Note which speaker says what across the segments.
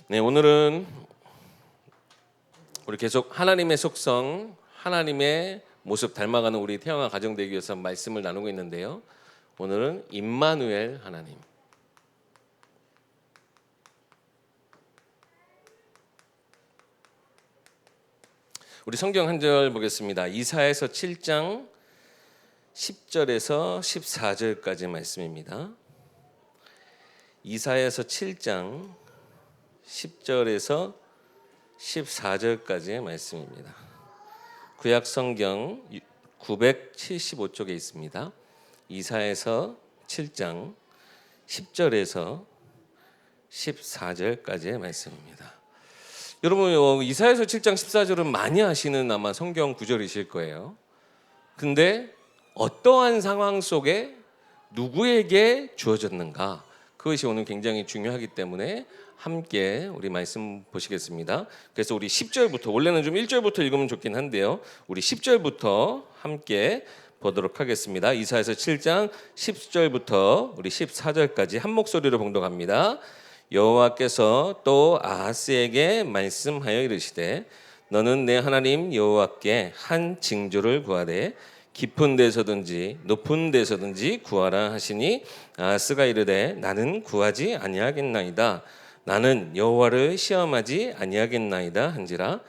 Speaker 1: 네, 오늘은 우리 계속 하나님의 속성, 하나님의 모습 닮아가는 우리 태영아 가정되기 위해서 말씀을 나누고 있는데요. 오늘은 임마누엘 하나님. 우리 성경 한 절 보겠습니다. 이사야서 7장 10절에서 14절까지 말씀입니다. 이사야서 7장 10절에서 14절까지의 말씀입니다. 구약 성경 975쪽에 있습니다. 이사야서 7장 10절에서 14절까지의 말씀입니다. 여러분, 이사야서 7장 14절은 많이 아시는 아마 성경 구절이실 거예요. 근데 어떠한 상황 속에 누구에게 주어졌는가? 그것이 오늘 굉장히 중요하기 때문에 함께 우리 말씀 보시겠습니다. 그래서 우리 10절부터, 원래는 좀 1절부터 읽으면 좋긴 한데요. 우리 10절부터 함께 보도록 하겠습니다. 이사야서 7장 10절부터 우리 14절까지 한 목소리로 봉독합니다. 여호와께서 또 아하스에게 말씀하여 이르시되 너는 내 하나님 여호와께 한 징조를 구하되 깊은 데서든지 높은 데서든지 구하라 하시니 아하스가 이르되 나는 구하지 아니하겠나이다. 나는 여호와를 시험하지 아니하겠나이다 한지라.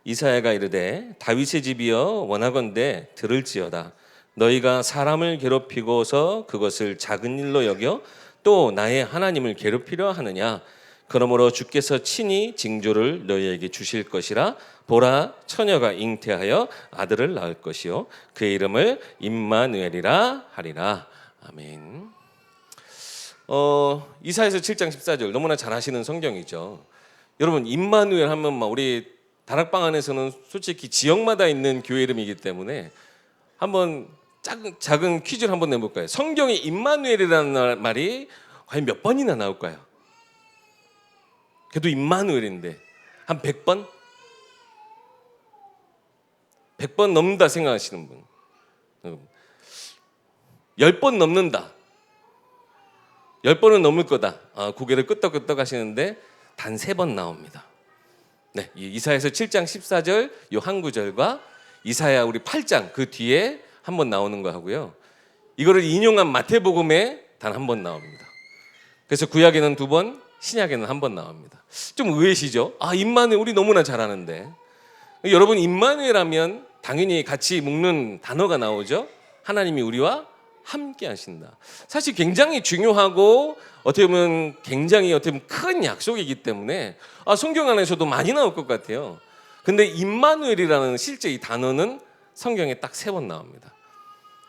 Speaker 1: 이사야가 이르되 다윗의 집이여 원하건대 들을지어다. 너희가 사람을 괴롭히고서 그것을 작은 일로 여겨 또 나의 하나님을 괴롭히려 하느냐. 그러므로 주께서 친히 징조를 너희에게 주실 것이라. 보라, 처녀가 잉태하여 아들을 낳을 것이요 그의 이름을 임마누엘이라 하리라. 아멘. 이사야서 7장 14절 너무나 잘 아시는 성경이죠. 여러분, 임마누엘 하면 우리 다락방 안에서는 솔직히 지역마다 있는 교회 이름이기 때문에 한번 작은 퀴즈를 한번 내볼까요? 성경에 임마누엘이라는 말이 과연 몇 번이나 나올까요? 그래도 임마누엘인데 한 100번? 100번 넘는다 생각하시는 분, 10번 넘는다, 10번은 넘을 거다, 고개를 끄덕끄덕 하시는데 단 3번 나옵니다. 네, 이사야서 7장 14절 이 한 구절과 이사야 우리 8장 그 뒤에 한 번 나오는 거 하고요, 이거를 인용한 마태복음에 단 한 번 나옵니다. 그래서 구약에는 2번, 신약에는 1번 나옵니다. 좀 의외시죠? 임마누엘 우리 너무나 잘 아는데. 여러분, 임마누엘 하면 당연히 같이 묶는 단어가 나오죠. 하나님이 우리와 함께 하신다. 사실 굉장히 중요하고 어떻게 보면 굉장히 큰 약속이기 때문에 성경 안에서도 많이 나올 것 같아요. 근데 임마누엘이라는 실제 이 단어는 성경에 딱 3번 나옵니다.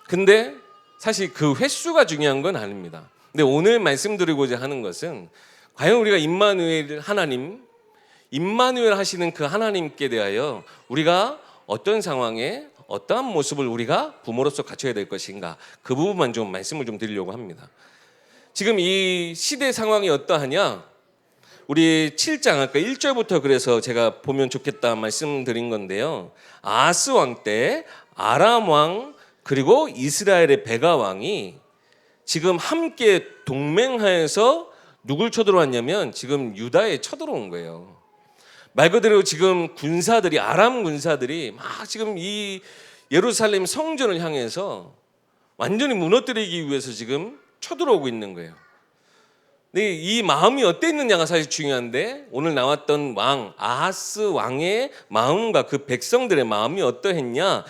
Speaker 1: 근데 사실 그 횟수가 중요한 건 아닙니다. 근데 오늘 말씀드리고자 하는 것은 과연 우리가 임마누엘 하나님, 임마누엘 하시는 그 하나님께 대하여 우리가 어떤 상황에 어떠한 모습을 우리가 부모로서 갖춰야 될 것인가, 그 부분만 좀 말씀을 좀 드리려고 합니다. 지금 이 시대 상황이 어떠하냐? 우리 7장 아까 1절부터 그래서 제가 보면 좋겠다 말씀드린 건데요. 아하스 왕 때 아람 왕 그리고 이스라엘의 베가 왕이 지금 함께 동맹하여서 누굴 쳐들어왔냐면 지금 유다에 쳐들어온 거예요. 말 그대로 지금 군사들이, 아람 군사들이 막 지금 이 예루살렘 성전을 향해서 완전히 무너뜨리기 위해서 지금 쳐들어오고 있는 거예요. 근데 이 마음이 어때 있느냐가 사실 중요한데, 오늘 나왔던 왕 아하스 왕의 마음과 그 백성들의 마음이 어떠했냐,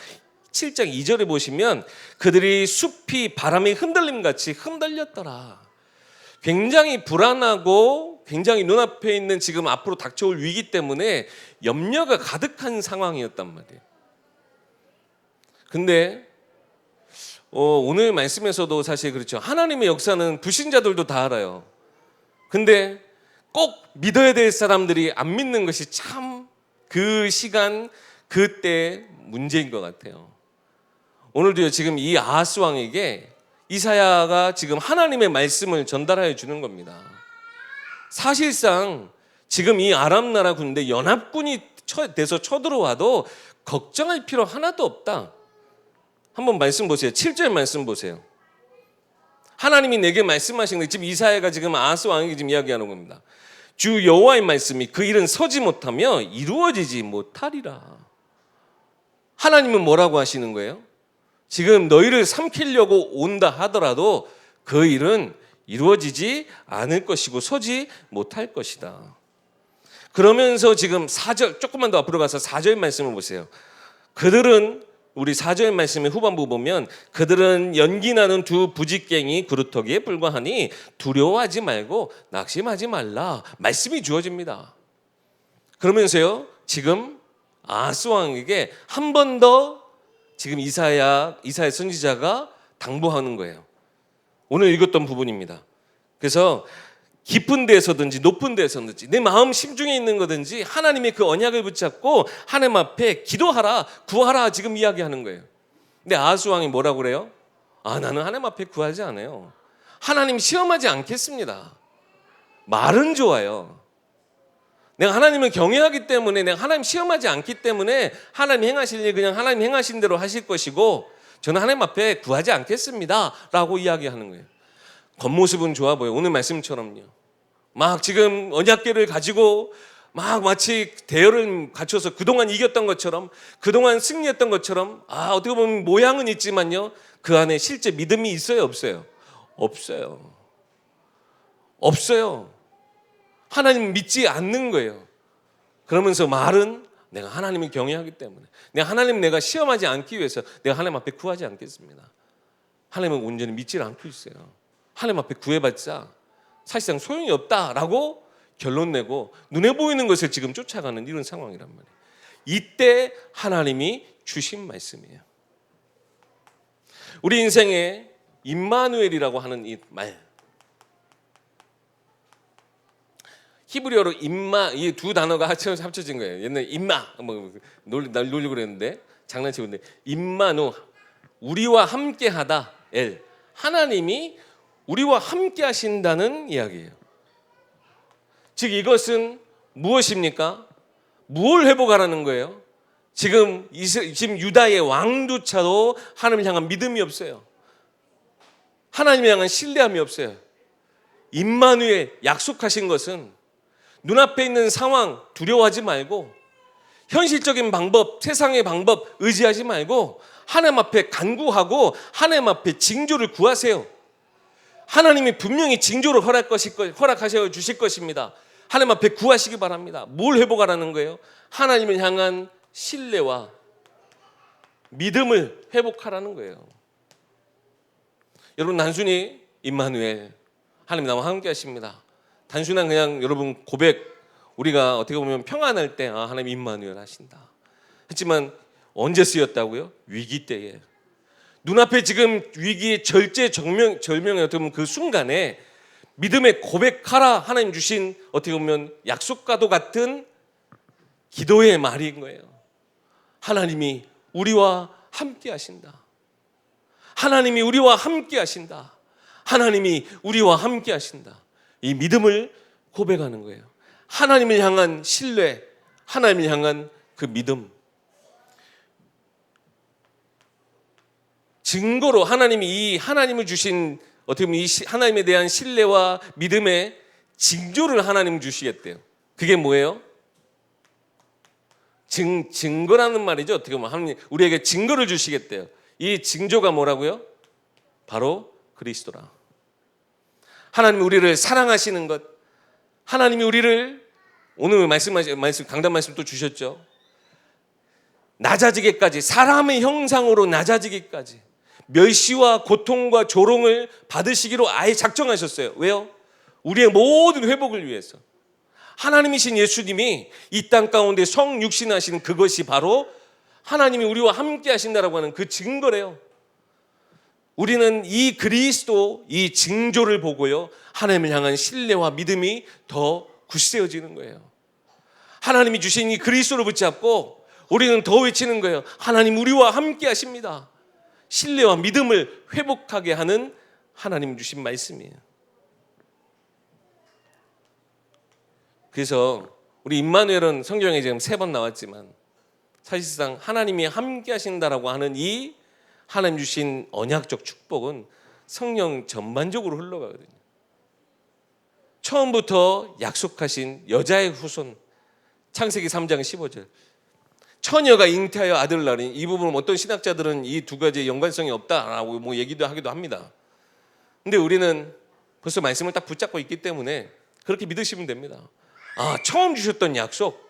Speaker 1: 7장 2절에 보시면 그들이 숲이 바람의 흔들림같이 흔들렸더라. 굉장히 불안하고 굉장히 눈앞에 있는 지금 앞으로 닥쳐올 위기 때문에 염려가 가득한 상황이었단 말이에요. 근데 오늘 말씀에서도 사실 그렇죠. 하나님의 역사는 불신자들도 다 알아요. 근데 꼭 믿어야 될 사람들이 안 믿는 것이 참 그 시간 그때 문제인 것 같아요. 오늘도요, 지금 이 아하스 왕에게 이사야가 지금 하나님의 말씀을 전달하여 주는 겁니다. 사실상 지금 이 아람 나라 군대 연합군이 돼서 쳐들어와도 걱정할 필요 하나도 없다. 한번 말씀 보세요. 7절 말씀 보세요. 하나님이 내게 말씀하신 거, 지금 이사야가 지금 아하스 왕에게 지금 이야기하는 겁니다. 주 여호와의 말씀이 그 일은 서지 못하며 이루어지지 못하리라. 하나님은 뭐라고 하시는 거예요? 지금 너희를 삼키려고 온다 하더라도 그 일은 이루어지지 않을 것이고 서지 못할 것이다. 그러면서 지금 4절, 조금만 더 앞으로 가서 4절 말씀을 보세요. 그들은, 우리 4절 말씀의 후반부 보면, 그들은 연기나는 두 부직갱이 그루터기에 불과하니 두려워하지 말고 낙심하지 말라 말씀이 주어집니다. 그러면서요, 지금 아하스 왕에게 한 번 더 지금 이사야 선지자가 당부하는 거예요. 오늘 읽었던 부분입니다. 그래서 깊은 데서든지 높은 데서든지 내 마음 심중에 있는 거든지 하나님의 그 언약을 붙잡고 하나님 앞에 기도하라, 구하라 지금 이야기하는 거예요. 근데 아하스 왕이 뭐라고 그래요? 나는 하나님 앞에 구하지 않아요. 하나님 시험하지 않겠습니다. 말은 좋아요. 내가 하나님을 경외하기 때문에, 내가 하나님 시험하지 않기 때문에 하나님 행하실 일 그냥 하나님 행하신 대로 하실 것이고 저는 하나님 앞에 구하지 않겠습니다 라고 이야기하는 거예요. 겉모습은 좋아 보여요. 오늘 말씀처럼요. 막 지금 언약궤를 가지고 막 마치 대열을 갖춰서 그동안 이겼던 것처럼, 그동안 승리했던 것처럼, 어떻게 보면 모양은 있지만요, 그 안에 실제 믿음이 있어요, 없어요? 없어요. 없어요. 하나님 믿지 않는 거예요. 그러면서 말은 내가 하나님을 경외하기 때문에, 내가 시험하지 않기 위해서 내가 하나님 앞에 구하지 않겠습니다. 하나님은 온전히 믿지 않고 있어요. 하나님 앞에 구해봤자 사실상 소용이 없다라고 결론 내고 눈에 보이는 것을 지금 쫓아가는 이런 상황이란 말이에요. 이때 하나님이 주신 말씀이에요. 우리 인생에 임마누엘이라고 하는 이 말, 히브리어로 임마, 이 두 단어가 합쳐진 거예요. 옛날에 임마, 놀리고 그랬는데, 장난치고 있는데, 임마누, 우리와 함께하다, 엘, 하나님이 우리와 함께 하신다는 이야기예요. 즉 이것은 무엇입니까? 무엇을 회복하라는 거예요? 지금 유다의 왕조차도 하나님을 향한 믿음이 없어요. 하나님을 향한 신뢰함이 없어요. 임마누엘, 약속하신 것은 눈앞에 있는 상황 두려워하지 말고, 현실적인 방법, 세상의 방법 의지하지 말고 하나님 앞에 간구하고 하나님 앞에 징조를 구하세요. 하나님이 분명히 징조를 허락하셔 주실 것입니다. 하나님 앞에 구하시기 바랍니다. 뭘 회복하라는 거예요? 하나님을 향한 신뢰와 믿음을 회복하라는 거예요. 여러분, 단순히 임마누엘, 하나님 나와 함께 하십니다, 단순한 그냥 여러분 고백, 우리가 어떻게 보면 평안할 때 하나님 임마누엘 하신다 했지만 언제 쓰였다고요? 위기 때에, 눈앞에 지금 위기의 절명에 어떻게 보면 그 순간에 믿음의 고백하라 하나님 주신 어떻게 보면 약속과도 같은 기도의 말인 거예요. 하나님이 우리와 함께 하신다. 하나님이 우리와 함께 하신다. 하나님이 우리와 함께 하신다. 이 믿음을 고백하는 거예요. 하나님을 향한 신뢰, 하나님을 향한 그 믿음. 증거로 하나님을 주신 어떻게 보면 이 하나님에 대한 신뢰와 믿음의 징조를 하나님 주시겠대요. 그게 뭐예요? 증거라는 말이죠. 어떻게 보면 하나님 우리에게 증거를 주시겠대요. 이 징조가 뭐라고요? 바로 그리스도라. 하나님이 우리를 사랑하시는 것, 하나님이 우리를 오늘 강단 말씀 또 주셨죠. 낮아지기까지, 사람의 형상으로 낮아지기까지 멸시와 고통과 조롱을 받으시기로 아예 작정하셨어요. 왜요? 우리의 모든 회복을 위해서. 하나님이신 예수님이 이 땅 가운데 성육신하신 그것이 바로 하나님이 우리와 함께 하신다라고 하는 그 증거래요. 우리는 이 그리스도, 이 징조를 보고요, 하나님을 향한 신뢰와 믿음이 더 굳세어지는 거예요. 하나님이 주신 이 그리스도를 붙잡고 우리는 더 외치는 거예요. 하나님 우리와 함께 하십니다. 신뢰와 믿음을 회복하게 하는 하나님 주신 말씀이에요. 그래서 우리 임마누엘은 성경에 지금 3번 나왔지만 사실상 하나님이 함께 하신다라고 하는 이 하나님 주신 언약적 축복은 성령 전반적으로 흘러가거든요. 처음부터 약속하신 여자의 후손. 창세기 3장 15절. 처녀가 잉태하여 아들을 낳으니, 이 부분은 어떤 신학자들은 이 두 가지의 연관성이 없다라고 뭐 얘기도 하기도 합니다. 근데 우리는 벌써 말씀을 딱 붙잡고 있기 때문에 그렇게 믿으시면 됩니다. 처음 주셨던 약속,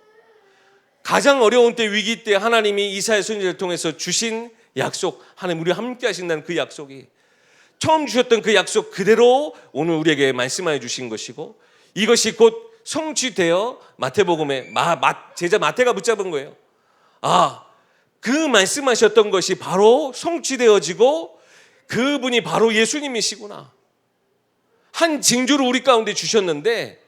Speaker 1: 가장 어려운 때, 위기 때 하나님이 이사야 선지자를 통해서 주신 약속, 하나님 우리와 함께 하신다는 그 약속이, 처음 주셨던 그 약속 그대로 오늘 우리에게 말씀하여 주신 것이고, 이것이 곧 성취되어 마태복음에 제자 마태가 붙잡은 거예요. 그 말씀하셨던 것이 바로 성취되어지고 그분이 바로 예수님이시구나. 한 징조를 우리 가운데 주셨는데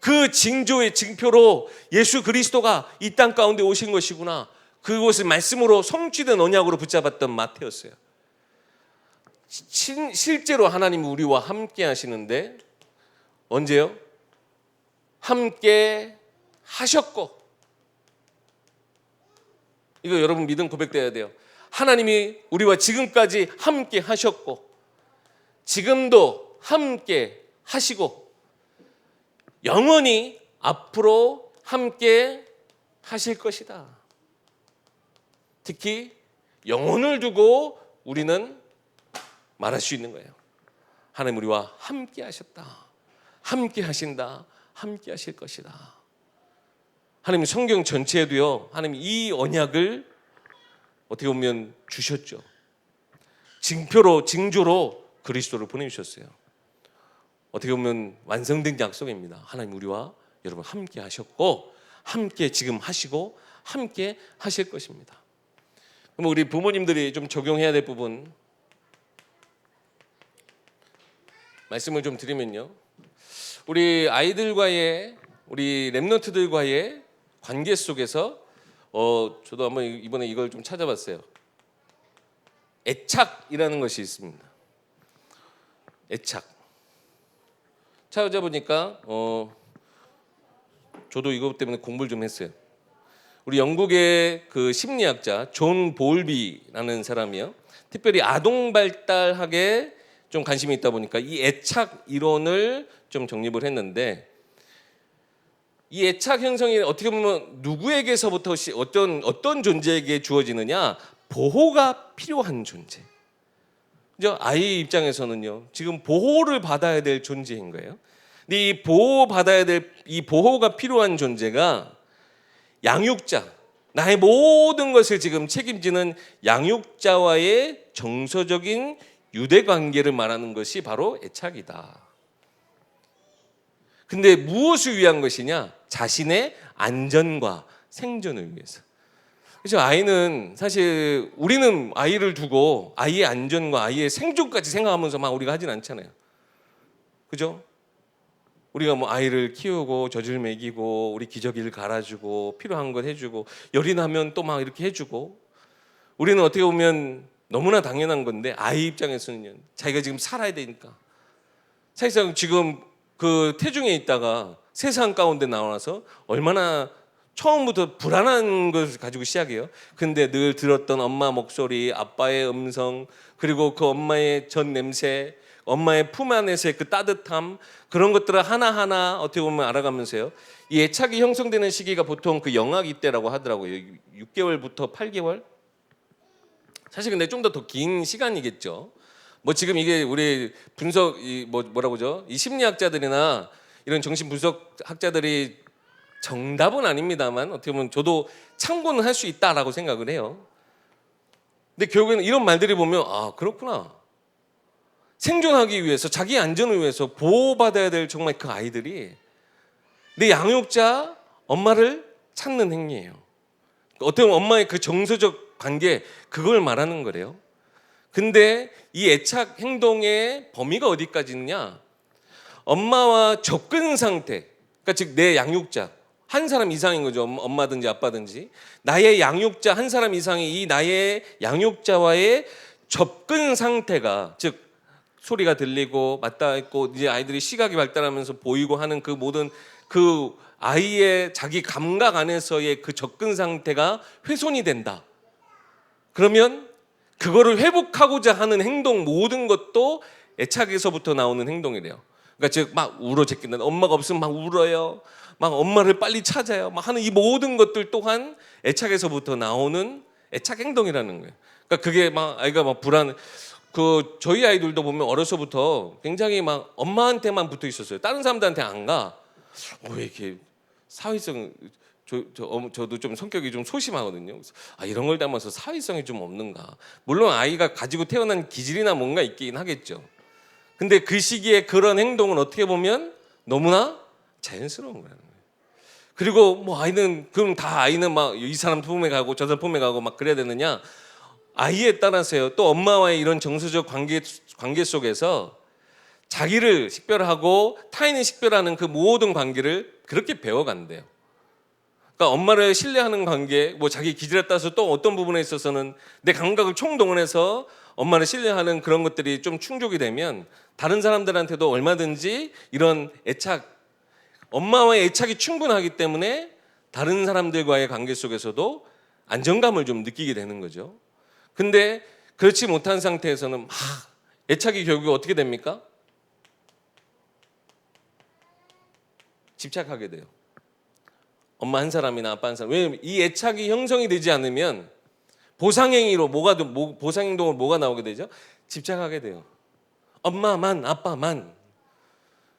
Speaker 1: 그 징조의 징표로 예수 그리스도가 이 땅 가운데 오신 것이구나. 그것을 말씀으로 성취된 언약으로 붙잡았던 마태였어요. 실제로 하나님이 우리와 함께 하시는데 언제요? 함께 하셨고, 이거 여러분 믿음 고백돼야 돼요. 하나님이 우리와 지금까지 함께 하셨고, 지금도 함께 하시고, 영원히 앞으로 함께 하실 것이다. 특히 영혼을 두고 우리는 말할 수 있는 거예요. 하나님 우리와 함께 하셨다, 함께 하신다, 함께 하실 것이다. 하나님 성경 전체에도요, 하나님 이 언약을 어떻게 보면 주셨죠. 징조로 그리스도를 보내주셨어요. 어떻게 보면 완성된 약속입니다. 하나님 우리와 여러분 함께 하셨고, 함께 지금 하시고, 함께 하실 것입니다. 그럼 우리 부모님들이 좀 적용해야 될 부분 말씀을 좀 드리면요, 우리 아이들과의, 우리 렘넌트들과의 관계 속에서 저도 한번 이번에 이걸 좀 찾아봤어요. 애착이라는 것이 있습니다. 애착. 찾아보니까 저도 이것 때문에 공부를 좀 했어요. 우리 영국의 그 심리학자 존 볼비라는 사람이요, 특별히 아동 발달학에 좀 관심이 있다 보니까 이 애착 이론을 좀 정립을 했는데, 이 애착 형성이 어떻게 보면 누구에게서부터 어떤 존재에게 주어지느냐, 보호가 필요한 존재. 그죠? 아이 입장에서는요, 지금 보호를 받아야 될 존재인 거예요. 근데 이 보호받아야 될 이 보호가 필요한 존재가 양육자, 나의 모든 것을 지금 책임지는 양육자와의 정서적인 유대 관계를 말하는 것이 바로 애착이다. 근데 무엇을 위한 것이냐? 자신의 안전과 생존을 위해서. 그렇죠? 아이는 사실 우리는 아이를 두고 아이의 안전과 아이의 생존까지 생각하면서 막 우리가 하진 않잖아요. 그죠? 우리가 뭐 아이를 키우고 젖을 먹이고 우리 기저귀를 갈아주고 필요한 것 해주고 열이 나면 또 막 이렇게 해주고, 우리는 어떻게 보면 너무나 당연한 건데 아이 입장에서는요, 자기가 지금 살아야 되니까 사실상 지금 그 태중에 있다가 세상 가운데 나와서 얼마나 처음부터 불안한 것을 가지고 시작해요. 근데 늘 들었던 엄마 목소리, 아빠의 음성, 그리고 그 엄마의 젖 냄새, 엄마의 품 안에서의 그 따뜻함, 그런 것들을 하나하나 어떻게 보면 알아가면서요, 이 애착이 형성되는 시기가 보통 그 영아기 때라고 하더라고요. 6개월부터 8개월. 사실 근데 좀 더 긴 시간이겠죠. 뭐 지금 이게 우리 분석 뭐라고죠? 이 심리학자들이나 이런 정신 분석 학자들이 정답은 아닙니다만 어떻게 보면 저도 참고는 할 수 있다라고 생각을 해요. 근데 결국에는 이런 말들이 보면 그렇구나. 생존하기 위해서, 자기 안전을 위해서 보호받아야 될 정말 그 아이들이 내 양육자 엄마를 찾는 행위예요. 어떻게 보면 엄마의 그 정서적 관계, 그걸 말하는 거래요. 근데 이 애착 행동의 범위가 어디까지 있느냐? 엄마와 접근 상태, 그러니까 즉 내 양육자 한 사람 이상인 거죠. 엄마든지 아빠든지 나의 양육자 한 사람 이상이 이 나의 양육자와의 접근 상태가, 즉 소리가 들리고 맞닿아 있고 이제 아이들이 시각이 발달하면서 보이고 하는 그 모든 그 아이의 자기 감각 안에서의 그 접근 상태가 훼손이 된다. 그러면 그거를 회복하고자 하는 행동, 모든 것도 애착에서부터 나오는 행동이래요. 그러니까 즉 막 울어 제낀다. 엄마가 없으면 막 울어요. 막 엄마를 빨리 찾아요. 막 하는 이 모든 것들 또한 애착에서부터 나오는 애착 행동이라는 거예요. 그러니까 그게 막 아이가 막 불안. 저희 아이들도 보면 어려서부터 굉장히 막 엄마한테만 붙어 있었어요. 다른 사람들한테 안 가. 왜 이렇게 사회성 저도 좀 성격이 좀 소심하거든요. 이런 걸 닮아서 사회성이 좀 없는가. 물론 아이가 가지고 태어난 기질이나 뭔가 있긴 하겠죠. 근데 그 시기에 그런 행동은 어떻게 보면 너무나 자연스러운 거라는 거예요. 그리고 뭐 아이는 그럼 다 아이는 막 이 사람 품에 가고 저 사람 품에 가고 막 그래야 되느냐? 아이에 따라서요. 또 엄마와의 이런 정서적 관계 속에서 자기를 식별하고 타인을 식별하는 그 모든 관계를 그렇게 배워간대요. 그러니까 엄마를 신뢰하는 관계, 뭐 자기 기질에 따라서 또 어떤 부분에 있어서는 내 감각을 총동원해서 엄마를 신뢰하는 그런 것들이 좀 충족이 되면 다른 사람들한테도 얼마든지 이런 엄마와의 애착이 충분하기 때문에 다른 사람들과의 관계 속에서도 안정감을 좀 느끼게 되는 거죠. 근데 그렇지 못한 상태에서는 막 애착이 결국 어떻게 됩니까? 집착하게 돼요. 엄마 한 사람이나 아빠 한 사람. 왜냐면 이 애착이 형성이 되지 않으면 보상행위로 보상행동으로 뭐가 나오게 되죠? 집착하게 돼요. 엄마만, 아빠만.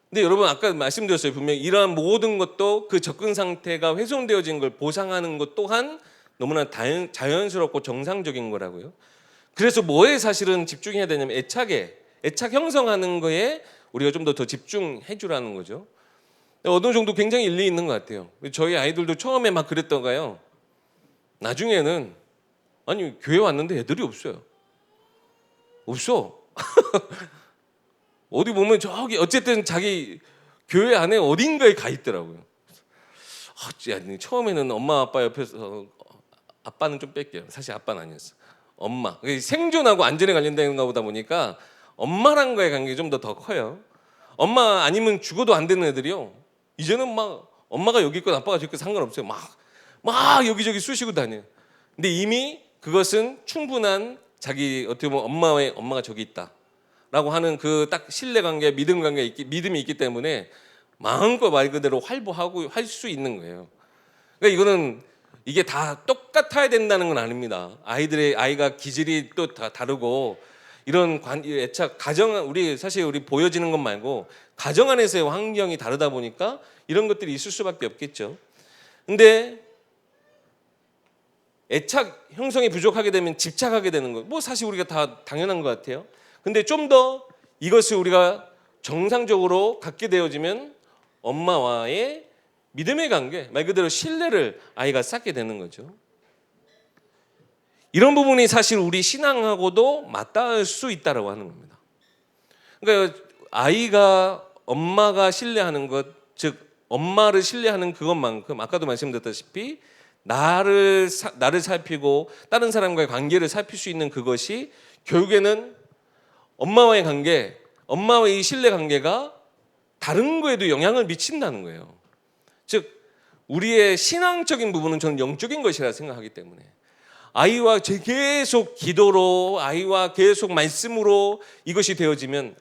Speaker 1: 근데 여러분 아까 말씀드렸어요. 분명히 이러한 모든 것도 그 접근 상태가 훼손되어진 걸 보상하는 것 또한 너무나 자연스럽고 정상적인 거라고요. 그래서 뭐에 사실은 집중해야 되냐면 애착 형성하는 거에 우리가 좀 더 집중해 주라는 거죠. 어느 정도 굉장히 일리 있는 것 같아요. 저희 아이들도 처음에 막 그랬던가요. 나중에는 아니 교회 왔는데 애들이 없어요. 없어. 어디 보면 저기 어쨌든 자기 교회 안에 어딘가에 가 있더라고요. 처음에는 엄마 아빠 옆에서 아빠는 좀 뺄게요. 사실 아빠는 아니었어. 엄마. 생존하고 안전에 관련된 거다 보니까 엄마랑 과의 관계가 좀 더 커요. 엄마 아니면 죽어도 안 되는 애들이요. 이제는 막 엄마가 여기 있건 아빠가 저기 있건 상관없어요. 막 여기저기 쑤시고 다녀요. 근데 이미 그것은 충분한 자기 어떻게 보면 엄마가 저기 있다라고 하는 그 딱 신뢰관계, 믿음이 있기 때문에 마음껏 말 그대로 활보하고 할 수 있는 거예요. 그러니까 이게 다 똑같아야 된다는 건 아닙니다. 아이가 기질이 또 다 다르고 이런 애착 우리 보여지는 것 말고 가정 안에서의 환경이 다르다 보니까 이런 것들이 있을 수밖에 없겠죠. 근데 애착 형성이 부족하게 되면 집착하게 되는 거. 뭐 사실 우리가 다 당연한 것 같아요. 근데 좀 더 이것을 우리가 정상적으로 갖게 되어지면 엄마와의 믿음의 관계, 말 그대로 신뢰를 아이가 쌓게 되는 거죠. 이런 부분이 사실 우리 신앙하고도 맞닿을 수 있다라고 하는 겁니다. 그러니까 아이가 엄마가 신뢰하는 것, 즉 엄마를 신뢰하는 그것만큼 아까도 말씀드렸다시피 나를 살피고 다른 사람과의 관계를 살필 수 있는 그것이 결국에는 엄마와의 관계, 엄마와의 이 신뢰 관계가 다른 거에도 영향을 미친다는 거예요. 즉 우리의 신앙적인 부분은 저는 영적인 것이라 생각하기 때문에 아이와 계속 기도로 아이와 계속 말씀으로 이것이 되어지면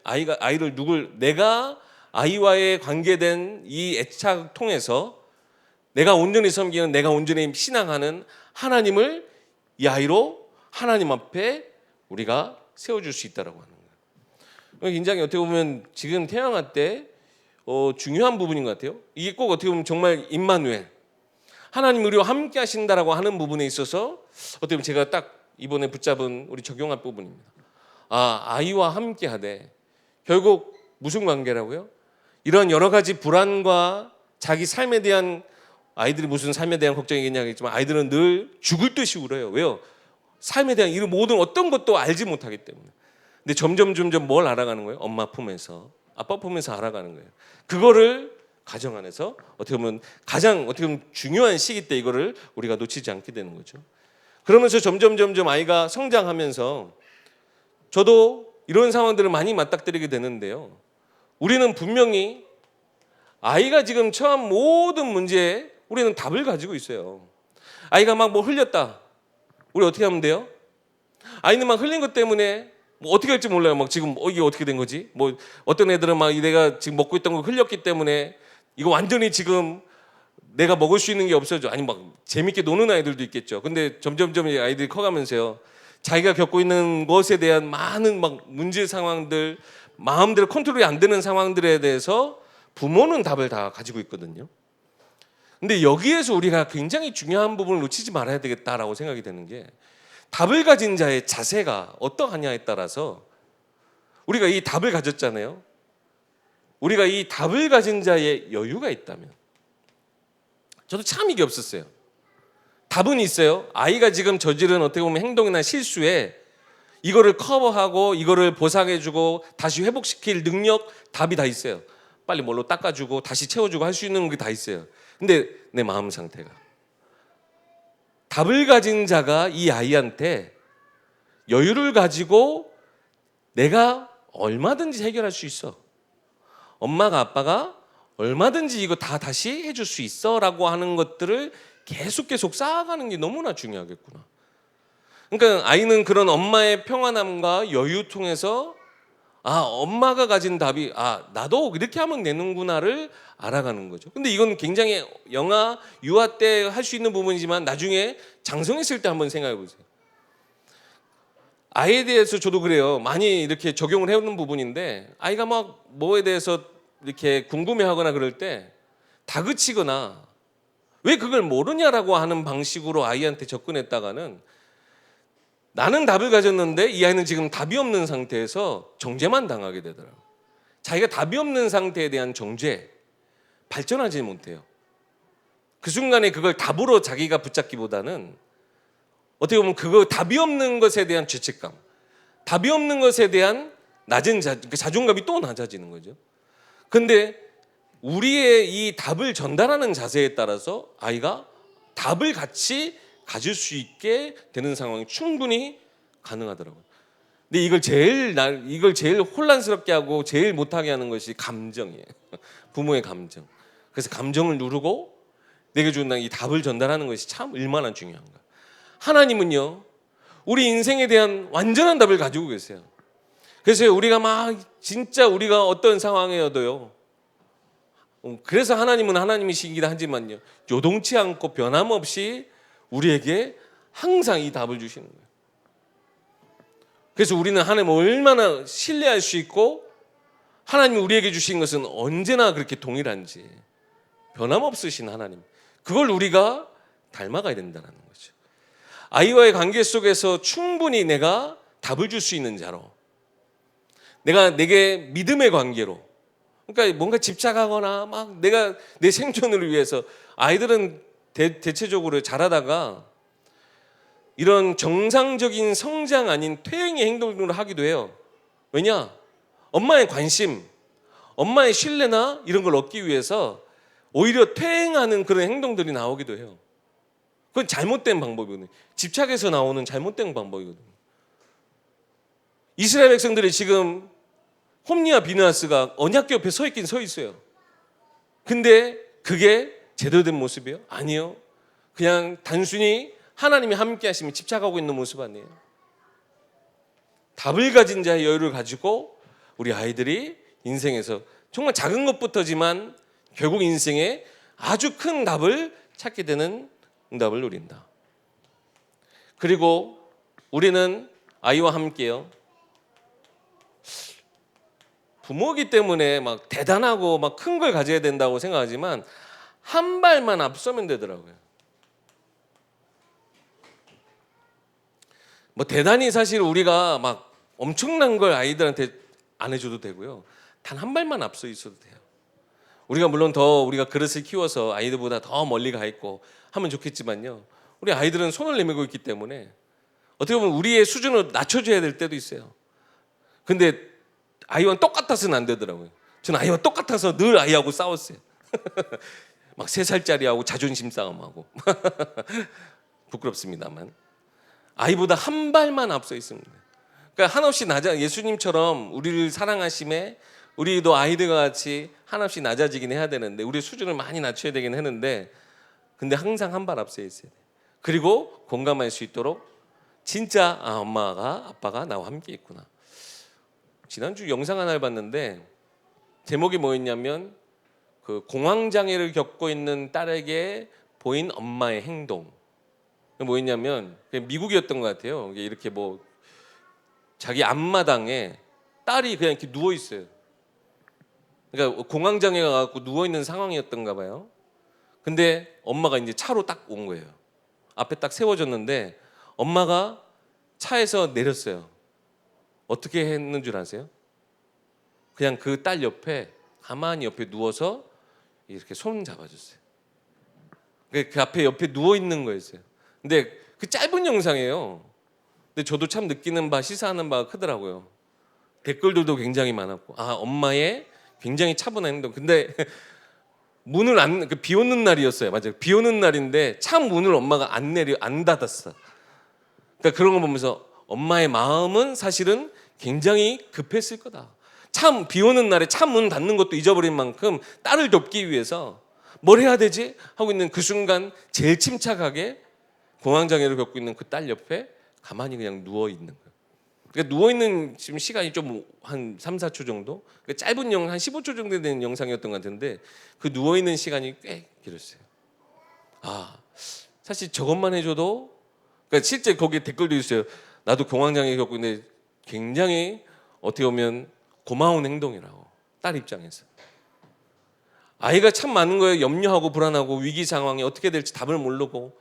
Speaker 1: 내가 아이와의 관계된 이 애착 통해서 내가 온전히 섬기는 내가 온전히 신앙하는 하나님을 이 아이로 하나님 앞에 우리가 세워줄 수 있다라고 하는 거예요. 굉장히 어떻게 보면 지금 태어날 때 중요한 부분인 것 같아요. 이게 꼭 어떻게 보면 정말 임마누엘 하나님 우리와 함께 하신다라고 하는 부분에 있어서 어떻게 보면 제가 딱 이번에 붙잡은 우리 적용할 부분입니다. 아이와 함께 하되 결국 무슨 관계라고요? 이런 여러 가지 불안과 자기 삶에 대한 아이들이 무슨 삶에 대한 걱정이겠냐 하겠지만 아이들은 늘 죽을 듯이 울어요. 왜요? 삶에 대한 이런 모든 어떤 것도 알지 못하기 때문에. 근데 점점 뭘 알아가는 거예요? 엄마 품에서 아빠 품에서 알아가는 거예요. 그거를 가정 안에서 가장 중요한 시기 때 이거를 우리가 놓치지 않게 되는 거죠. 그러면서 점점 아이가 성장하면서 저도 이런 상황들을 많이 맞닥뜨리게 되는데요. 우리는 분명히 아이가 지금 처한 모든 문제에 우리는 답을 가지고 있어요. 아이가 막 뭐 흘렸다. 우리 어떻게 하면 돼요? 아이는 막 흘린 것 때문에 뭐 어떻게 할지 몰라요. 막 지금 이게 어떻게 된 거지? 뭐 어떤 애들은 막 내가 지금 먹고 있던 거 흘렸기 때문에 이거 완전히 지금 내가 먹을 수 있는 게 없어져. 아니 막 재밌게 노는 아이들도 있겠죠. 근데 점점점 아이들이 커가면서요, 자기가 겪고 있는 것에 대한 많은 막 문제 상황들, 마음대로 컨트롤이 안 되는 상황들에 대해서 부모는 답을 다 가지고 있거든요. 근데 여기에서 우리가 굉장히 중요한 부분을 놓치지 말아야 되겠다라고 생각이 되는 게, 답을 가진 자의 자세가 어떠하냐에 따라서, 우리가 이 답을 가졌잖아요. 우리가 이 답을 가진 자의 여유가 있다면, 저도 참 이게 없었어요. 답은 있어요. 아이가 지금 저지른 어떻게 보면 행동이나 실수에 이거를 커버하고 이거를 보상해주고 다시 회복시킬 능력, 답이 다 있어요. 빨리 뭘로 닦아주고 다시 채워주고 할 수 있는 게 다 있어요. 근데 내 마음 상태가, 답을 가진 자가 이 아이한테 여유를 가지고 내가 얼마든지 해결할 수 있어, 엄마가 아빠가 얼마든지 이거 다 다시 해줄 수 있어 라고 하는 것들을 계속 쌓아가는 게 너무나 중요하겠구나. 그러니까 아이는 그런 엄마의 평안함과 여유 통해서, 엄마가 가진 답이 나도 이렇게 하면 되는구나를 알아가는 거죠. 근데 이건 굉장히 영아, 유아 때 할 수 있는 부분이지만 나중에 장성했을 때 한번 생각해 보세요. 아이에 대해서 저도 그래요. 많이 이렇게 적용을 해오는 부분인데, 아이가 막 뭐에 대해서 이렇게 궁금해하거나 그럴 때 다그치거나 왜 그걸 모르냐라고 하는 방식으로 아이한테 접근했다가는, 나는 답을 가졌는데 이 아이는 지금 답이 없는 상태에서 정죄만 당하게 되더라고요. 자기가 답이 없는 상태에 대한 정죄, 발전하지 못해요. 그 순간에 그걸 답으로 자기가 붙잡기보다는 어떻게 보면 그거 답이 없는 것에 대한 죄책감, 답이 없는 것에 대한 낮은 자존감이 또 낮아지는 거죠. 근데 우리의 이 답을 전달하는 자세에 따라서 아이가 답을 같이 가질 수 있게 되는 상황이 충분히 가능하더라고요. 근데 이걸 제일 혼란스럽게 하고 제일 못하게 하는 것이 감정이에요. 부모의 감정. 그래서 감정을 누르고 내게 주는 이 답을 전달하는 것이 참 얼마나 중요한가. 하나님은요, 우리 인생에 대한 완전한 답을 가지고 계세요. 그래서 우리가 막 진짜 우리가 어떤 상황이어도요, 그래서 하나님은 하나님이시긴 하지만요, 요동치 않고 변함없이 우리에게 항상 이 답을 주시는 거예요. 그래서 우리는 하나님을 얼마나 신뢰할 수 있고, 하나님이 우리에게 주신 것은 언제나 그렇게 동일한지, 변함없으신 하나님, 그걸 우리가 닮아가야 된다는 거죠. 아이와의 관계 속에서 충분히 내가 답을 줄 수 있는 자로, 내게 믿음의 관계로, 그러니까 뭔가 집착하거나 막 내가 내 생존을 위해서, 아이들은 대체적으로 자라다가 이런 정상적인 성장 아닌 퇴행의 행동을 하기도 해요. 왜냐? 엄마의 관심, 엄마의 신뢰나 이런 걸 얻기 위해서 오히려 퇴행하는 그런 행동들이 나오기도 해요. 그건 잘못된 방법이거든요. 집착에서 나오는 잘못된 방법이거든요. 이스라엘 백성들이 지금 홈리와 비느하스가 언약궤 옆에 서 있긴 서 있어요. 근데 그게 제대로 된 모습이에요? 아니요. 그냥 단순히 하나님이 함께 하시면 집착하고 있는 모습 아니에요. 답을 가진 자의 여유를 가지고 우리 아이들이 인생에서 정말 작은 것부터지만 결국 인생에 아주 큰 답을 찾게 되는 응답을 누린다. 그리고 우리는 아이와 함께요, 부모이기 때문에 막 대단하고 막 큰 걸 가져야 된다고 생각하지만 한 발만 앞서면 되더라고요. 뭐 대단히 사실 우리가 막 엄청난 걸 아이들한테 안 해줘도 되고요, 단 한 발만 앞서 있어도 돼요. 우리가 물론 더 우리가 그릇을 키워서 아이들보다 더 멀리 가 있고 하면 좋겠지만요, 우리 아이들은 손을 내밀고 있기 때문에 어떻게 보면 우리의 수준을 낮춰줘야 될 때도 있어요. 근데 아이와 똑같아서는 안 되더라고요. 저는 아이와 똑같아서 늘 아이하고 싸웠어요. 막 3살짜리하고 자존심 싸움하고 부끄럽습니다만 아이보다 한 발만 앞서 있습니다. 그러니까 한없이 예수님처럼 우리를 사랑하심에 우리도 아이들과 같이 한없이 낮아지긴 해야 되는데, 우리의 수준을 많이 낮춰야 되긴 하는데, 근데 항상 한 발 앞서 있어야 돼요. 그리고 공감할 수 있도록 진짜 엄마가 아빠가 나와 함께 있구나. 지난주 영상 하나를 봤는데 제목이 뭐였냐면 그 공황장애를 겪고 있는 딸에게 보인 엄마의 행동. 뭐였냐면 미국이었던 것 같아요. 이렇게 뭐 자기 앞마당에 딸이 그냥 이렇게 누워 있어요. 그러니까 공황장애가 갖고 누워 있는 상황이었던가 봐요. 근데 엄마가 이제 차로 딱 온 거예요. 앞에 딱 세워졌는데 엄마가 차에서 내렸어요. 어떻게 했는 줄 아세요? 그냥 그 딸 옆에 가만히 옆에 누워서 이렇게 손 잡아줬어요. 그 앞에 옆에 누워 있는 거였어요. 근데 그 짧은 영상이에요. 근데 저도 참 느끼는 바, 시사하는 바가 크더라고요. 댓글들도 굉장히 많았고, 아, 엄마의 굉장히 차분한 행동. 근데 문을 비 오는 날이었어요. 맞아요. 비 오는 날인데 차 문을 엄마가 안 닫았어. 그러니까 그런 거 보면서 엄마의 마음은 사실은 굉장히 급했을 거다. 참 비 오는 날에 차 문 닫는 것도 잊어버린 만큼 딸을 돕기 위해서 뭘 해야 되지? 하고 있는 그 순간 제일 침착하게 공황장애를 겪고 있는 그 딸 옆에 가만히 그냥 누워 있는 거예요. 그러니까 누워 있는 지금 시간이 좀 한 3, 4초 정도? 그러니까 짧은 한 15초 정도 되는 영상이었던 것 같은데 그 누워 있는 시간이 꽤 길었어요. 아, 사실 저것만 해줘도 그러니까 실제 거기에 댓글도 있어요. 나도 공황장애 겪고 있는데 굉장히 어떻게 보면 고마운 행동이라고. 딸 입장에서. 아이가 참 많은 거예요. 염려하고 불안하고 위기 상황이 어떻게 될지 답을 모르고.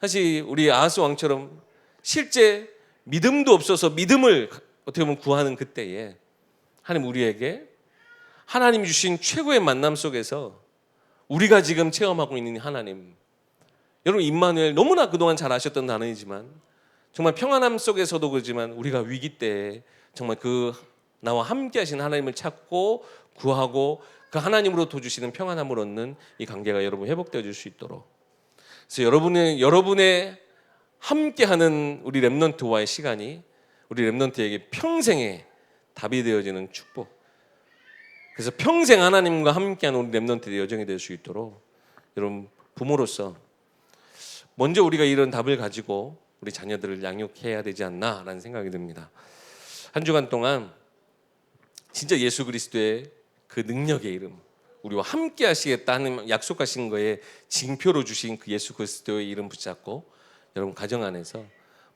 Speaker 1: 사실 우리 아하스 왕처럼 실제 믿음도 없어서 믿음을 어떻게 보면 구하는 그때에 하나님 우리에게 하나님 주신 최고의 만남 속에서 우리가 지금 체험하고 있는 하나님, 여러분 임마누엘 너무나 그동안 잘 아셨던 단어이지만 정말 평안함 속에서도 그렇지만 우리가 위기 때에 정말 그 나와 함께 하신 하나님을 찾고 구하고 그 하나님으로 도주시는 평안함을 얻는 이 관계가 여러분 회복되어질 수 있도록, 그래서 여러분의 함께하는 우리 렘넌트와의 시간이 우리 렘넌트에게 평생의 답이 되어지는 축복, 그래서 평생 하나님과 함께하는 우리 렘넌트의 여정이 될 수 있도록 여러분 부모로서 먼저 우리가 이런 답을 가지고 우리 자녀들을 양육해야 되지 않나라는 생각이 듭니다. 한 주간 동안 진짜 예수 그리스도의 그 능력의 이름, 우리와 함께 하시겠다는 약속하신 거에 징표로 주신 그 예수 그리스도의 이름 붙잡고 여러분 가정 안에서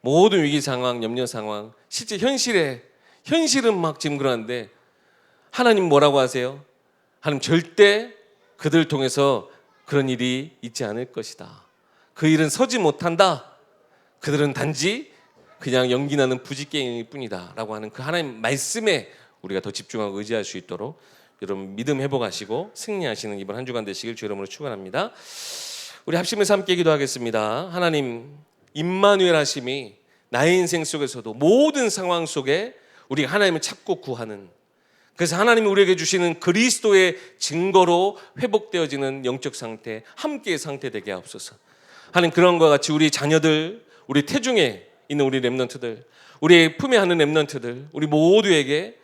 Speaker 1: 모든 위기 상황, 염려 상황, 실제 현실은 막 지금 그러는데 하나님 뭐라고 하세요? 하나님 절대 그들을 통해서 그런 일이 있지 않을 것이다. 그 일은 서지 못한다. 그들은 단지 그냥 연기나는 부지깽이일 뿐이다 라고 하는 그 하나님 말씀에 우리가 더 집중하고 의지할 수 있도록 여러분 믿음 회복하시고 승리하시는 이번 한 주간 되시길 주 이름으로 축원합니다. 우리 합심해서 함께 기도하겠습니다. 하나님 임마누엘 하심이 나의 인생 속에서도 모든 상황 속에 우리가 하나님을 찾고 구하는, 그래서 하나님이 우리에게 주시는 그리스도의 증거로 회복되어지는 영적 상태, 함께의 상태 되게 하옵소서. 하나님 그런 것과 같이 우리 자녀들, 우리 태중에 있는 우리 렘넌트들, 우리 품에 하는 렘넌트들, 우리 모두에게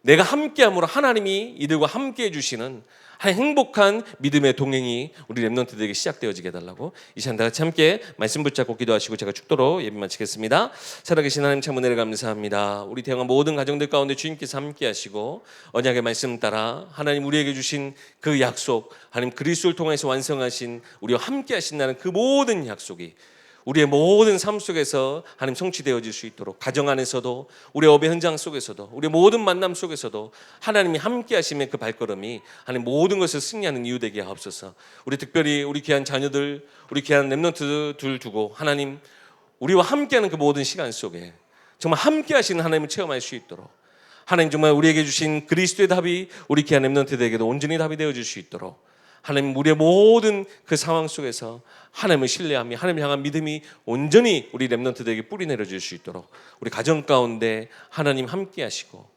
Speaker 1: 내가 함께함으로 하나님이 이들과 함께해 주시는 행복한 믿음의 동행이 우리 렘넌트들에게 시작되어지게 해달라고 이 시간 다 같이 함께 말씀 붙잡고 기도하시고 제가 축도로 예배 마치겠습니다. 살아계신 하나님 참 은혜를 감사합니다. 우리 태영한 모든 가정들 가운데 주님께서 함께 하시고 언약의 말씀 따라 하나님 우리에게 주신 그 약속, 하나님 그리스도를 통해서 완성하신 우리와 함께 하신다는 그 모든 약속이 우리의 모든 삶 속에서 하나님 성취되어질 수 있도록, 가정 안에서도 우리 업의 현장 속에서도 우리 모든 만남 속에서도 하나님이 함께 하시면 그 발걸음이 하나님 모든 것을 승리하는 이유 되게 하옵소서. 우리 특별히 우리 귀한 자녀들, 우리 귀한 렘넌트들 두고 하나님 우리와 함께하는 그 모든 시간 속에 정말 함께 하시는 하나님을 체험할 수 있도록, 하나님 정말 우리에게 주신 그리스도의 답이 우리 귀한 렘넌트들에게도 온전히 답이 되어질 수 있도록 하나님 우리의 모든 그 상황 속에서 하나님을 신뢰하며 하나님을 향한 믿음이 온전히 우리 렘넌트들에게 뿌리 내려질 수 있도록 우리 가정 가운데 하나님 함께 하시고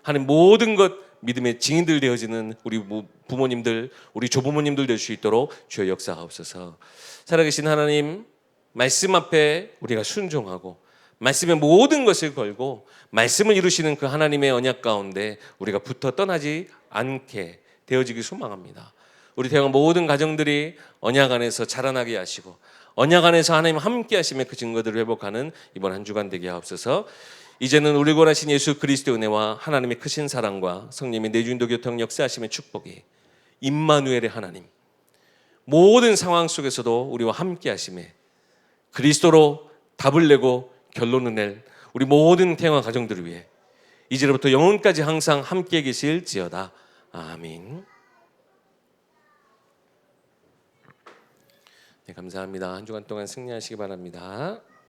Speaker 1: 하나님 모든 것 믿음의 증인들 되어지는 우리 부모님들, 우리 조부모님들 될 수 있도록 주여 역사하옵소서. 살아계신 하나님 말씀 앞에 우리가 순종하고 말씀의 모든 것을 걸고 말씀을 이루시는 그 하나님의 언약 가운데 우리가 붙어 떠나지 않게 되어지길 소망합니다. 우리 태영 모든 가정들이 언약 안에서 자라나게 하시고 언약 안에서 하나님 함께 하시며 그 증거들을 회복하는 이번 한 주간 되게 하옵소서. 이제는 우리 구원하신 예수 그리스도의 은혜와 하나님의 크신 사랑과 성령의 내주인도 교통 역사하심의 축복이 임마누엘의 하나님, 모든 상황 속에서도 우리와 함께 하심에 그리스도로 답을 내고 결론을 낼 우리 모든 태영아 가정들을 위해 이제로부터 영원까지 항상 함께 계실지어다. 아멘. 네, 감사합니다. 한 주간 동안 승리하시기 바랍니다.